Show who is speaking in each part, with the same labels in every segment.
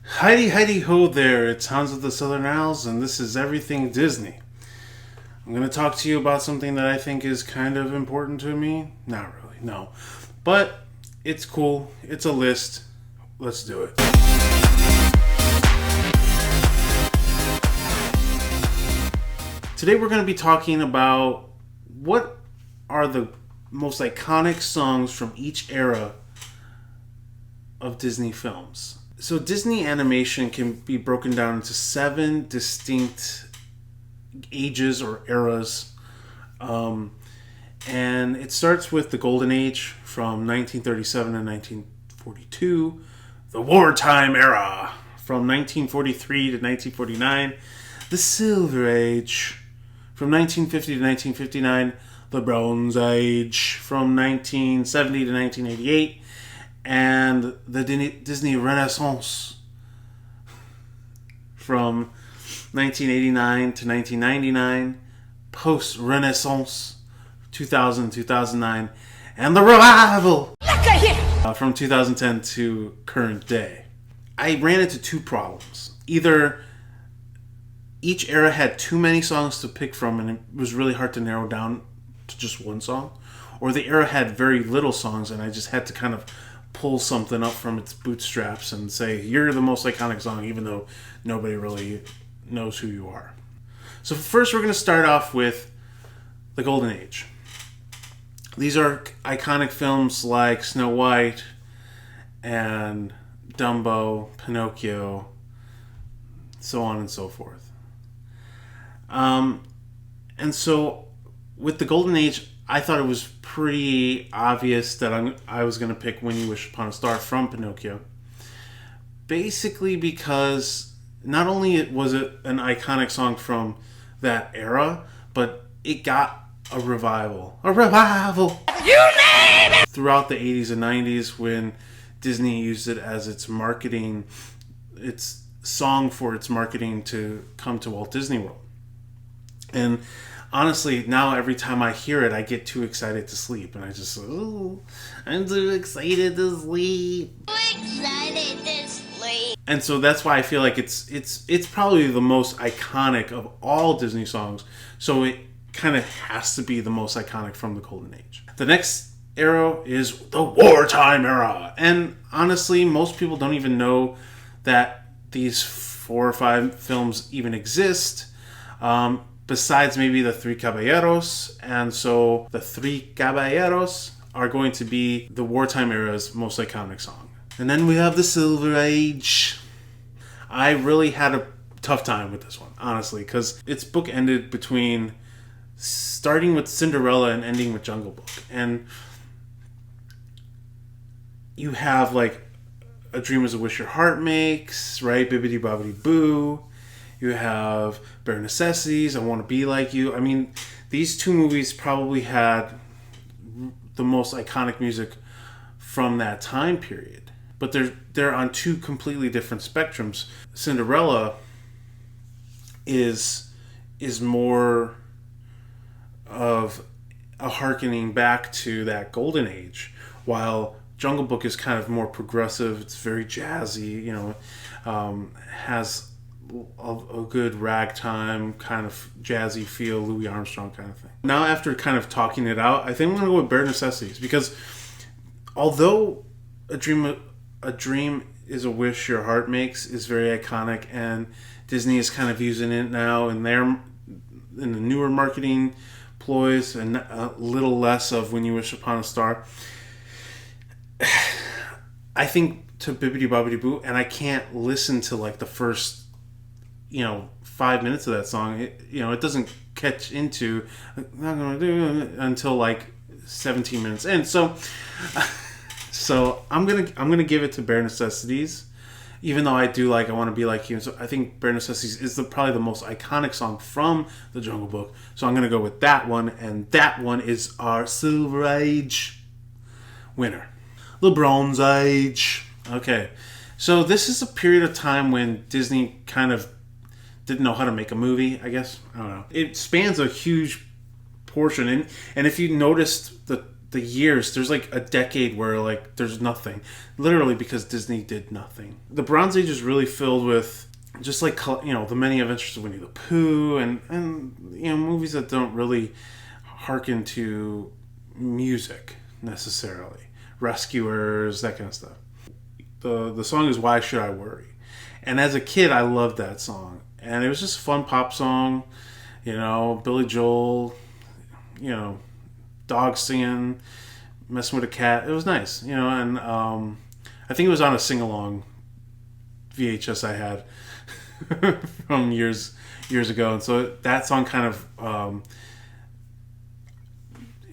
Speaker 1: Heidi, Heidi, ho there, it's Hans of the Southern Isles, and this is Everything Disney. I'm going to talk to you about something that I think is kind of important to me. Not really, no. But it's cool, it's a list. Let's do it. Today we're going to be talking about what are the most iconic songs from each era of Disney films. So Disney animation can be broken down into 7 distinct ages or eras. And it starts with the Golden Age from 1937 to 1942, the Wartime era from 1943 to 1949, the Silver Age from 1950 to 1959, the Bronze Age from 1970 to 1988, and the Disney Renaissance from 1989 to 1999, post-Renaissance 2000 2009, and the Revival from 2010 to current day. I ran into 2 problems. Either each era had too many songs to pick from and it was really hard to narrow down to just one song, or the era had very little songs and I just had to kind of pull something up from its bootstraps and say, you're the most iconic song, even though nobody really knows who you are. So first we're going to start off with the Golden Age. These are iconic films like Snow White and Dumbo, Pinocchio, so on and so forth. And so with the Golden Age, I thought it was pretty obvious that I was going to pick When You Wish Upon a Star from Pinocchio. Basically because not only was it an iconic song from that era, but it got a revival. A revival! You name it! Throughout the 80s and 90s when Disney used it as its marketing, its song for its marketing to come to Walt Disney World. And honestly, now every time I hear it, I get too excited to sleep. And I just, I'm too excited to sleep. Too excited to sleep. And so that's why I feel like it's probably the most iconic of all Disney songs. So it kind of has to be the most iconic from the Golden Age. The next era is the Wartime era. And honestly, most people don't even know that these 4 or 5 films even exist. Besides maybe the Three Caballeros. And so the Three Caballeros are going to be the Wartime era's most iconic song. And then we have the Silver Age. I really had a tough time with this one, honestly, because its book ended between starting with Cinderella and ending with Jungle Book. And you have like A Dream Is a Wish Your Heart Makes, right? Bibbidi Bobbidi Boo. You have Bare Necessities, I Want to Be Like You. I mean, these 2 movies probably had the most iconic music from that time period. But they're on 2 completely different spectrums. Cinderella is more of a hearkening back to that Golden Age, while Jungle Book is kind of more progressive. It's very jazzy, has a good ragtime kind of jazzy feel, Louis Armstrong kind of thing. Now, after kind of talking it out, I think I'm going to go with Bare Necessities, because although a dream is a wish your heart makes is very iconic, and Disney is kind of using it now in the newer marketing ploys, and a little less of When You Wish Upon a Star. I think to Bibbidi Bobbidi Boo, and I can't listen to like the first 5 minutes of that song. It doesn't catch into not gonna do it until like 17 minutes in. So I'm gonna give it to Bare Necessities, even though I do like I Want to Be Like You. So I think Bare Necessities is probably the most iconic song from the Jungle Book. So I'm gonna go with that one, and that one is our Silver Age winner. The Bronze Age. Okay, so this is a period of time when Disney kind of didn't know how to make a movie, I guess. I don't know. It spans a huge portion. And if you noticed the the years, there's like a decade where like there's nothing, literally because Disney did nothing. The Bronze Age is really filled with just like, you know, the many adventures of Winnie the Pooh and you know, movies that don't really hearken to music necessarily, Rescuers, that kind of stuff. The song is Why Should I Worry, and as a kid I loved that song, and it was just a fun pop song, you know, Billy Joel, you know, dog singing, messing with a cat. It was nice, you know, and I think it was on a sing-along VHS I had from years ago. And so that song kind of,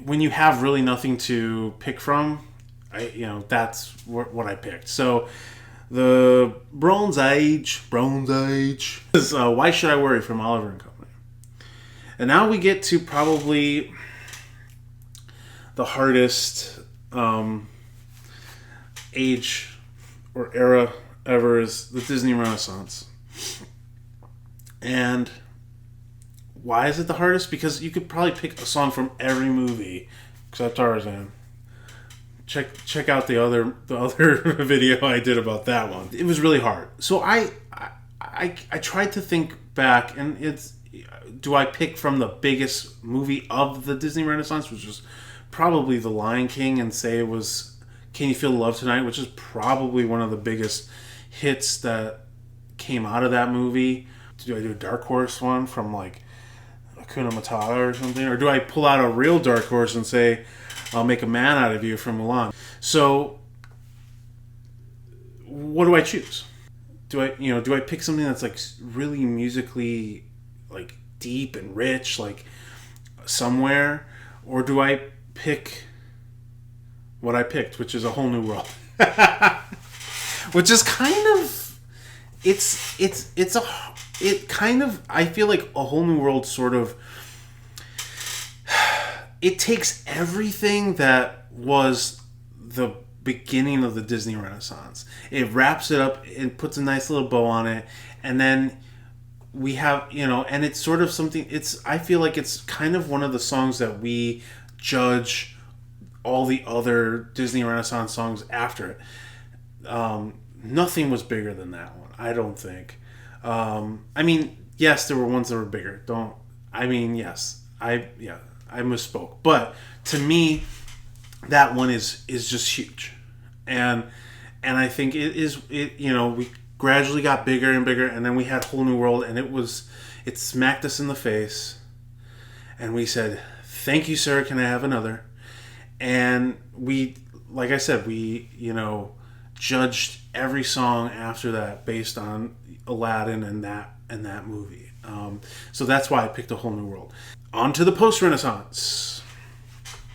Speaker 1: when you have really nothing to pick from, you know, that's what I picked. So the Bronze Age is Why Should I Worry from Oliver and Company. And now we get to probably the hardest age or era ever, is the Disney Renaissance. And why is it the hardest? Because you could probably pick a song from every movie except Tarzan. Check out the other video I did about that one. It was really hard. So I tried to think back, and it's, do I pick from the biggest movie of the Disney Renaissance, which was probably The Lion King, and say it was Can You Feel Love Tonight, which is probably one of the biggest hits that came out of that movie. Do I do a dark horse one from like Hakuna Matata or something? Or do I pull out a real dark horse and say I'll Make a Man Out of You from Mulan? So what do I choose? Do I pick something that's like really musically like deep and rich, like Somewhere? Or do I pick what I picked, which is A Whole New World? Which is kind of, I feel like A Whole New World sort of, it takes everything that was the beginning of the Disney Renaissance. It wraps it up and puts a nice little bow on it, and then we have, you know, and it's sort of something, I feel like it's kind of one of the songs that we judge all the other Disney Renaissance songs after it. Nothing was bigger than that one, I don't think. I mean, yes, there were ones that were bigger. I misspoke. But to me, that one is just huge. And I think we gradually got bigger and bigger, and then we had Whole New World, and it smacked us in the face, and we said, "Thank you, sir, can I have another?" And we, like I said, judged every song after that based on Aladdin and that movie. So that's why I picked A Whole New World. On to the post-Renaissance.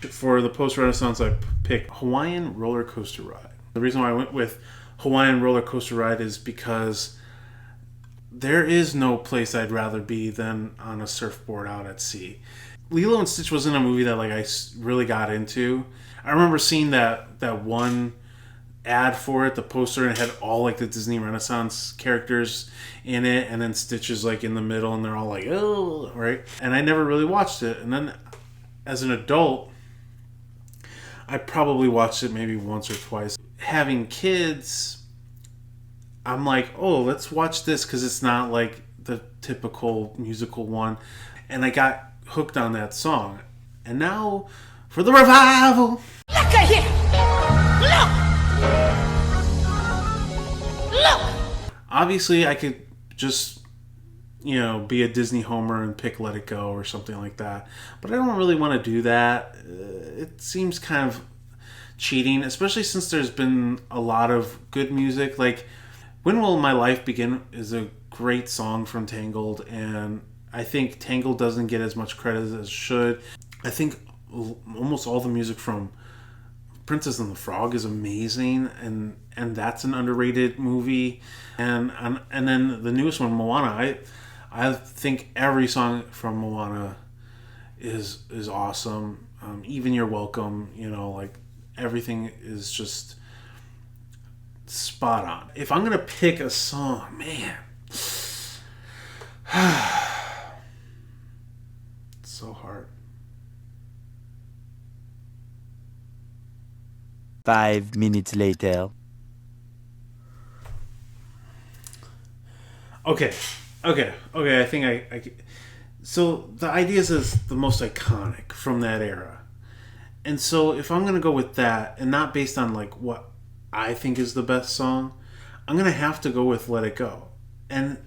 Speaker 1: For the post-Renaissance, I picked Hawaiian Roller Coaster Ride. The reason why I went with Hawaiian Roller Coaster Ride is because there is no place I'd rather be than on a surfboard out at sea. Lilo and Stitch wasn't a movie that like I really got into. I remember seeing that one ad for it, the poster, and it had all like the Disney Renaissance characters in it, and then Stitch is like in the middle, and they're all like, oh, right? And I never really watched it. And then as an adult, I probably watched it maybe once or twice. Having kids, I'm like, oh, let's watch this because it's not like the typical musical one. And I got hooked on that song. And now for the revival.
Speaker 2: Look at here! Look!
Speaker 1: Obviously, I could just, be a Disney homer and pick Let It Go or something like that. But I don't really want to do that. It seems kind of cheating, especially since there's been a lot of good music. Like, When Will My Life Begin is a great song from Tangled, and I think Tangled doesn't get as much credit as it should. I think almost all the music from Princess and the Frog is amazing, and that's an underrated movie. And then the newest one, Moana, I think every song from Moana is awesome. Even You're Welcome, like everything is just spot on. If I'm gonna pick a song, man, it's so hard.
Speaker 2: 5 minutes later.
Speaker 1: Okay, okay. I think I. So the Ideas is the most iconic from that era, and so if I'm gonna go with that, and not based on like what I think is the best song, I'm gonna have to go with Let It Go, and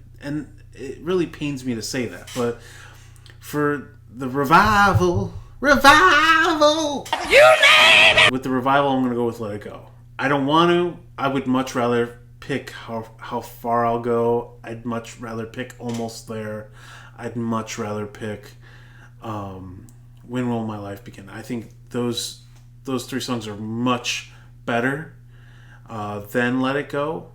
Speaker 1: it really pains me to say that, but for the revival, with the revival, I'm gonna go with Let It Go. I don't want to. I would much rather pick how far I'll go. I'd much rather pick Almost There. I'd much rather pick When Will My Life Begin. I think those three songs are much better than Let It Go.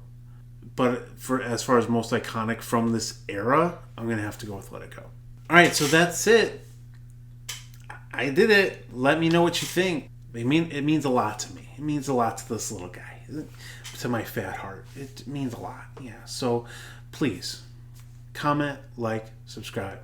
Speaker 1: But for as far as most iconic from this era, I'm gonna have to go with Let It Go. All right, so that's it. I did it. Let me know what you think. It means a lot to me. It means a lot to this little guy, to my fat heart. It means a lot. Yeah. So please comment, like, subscribe.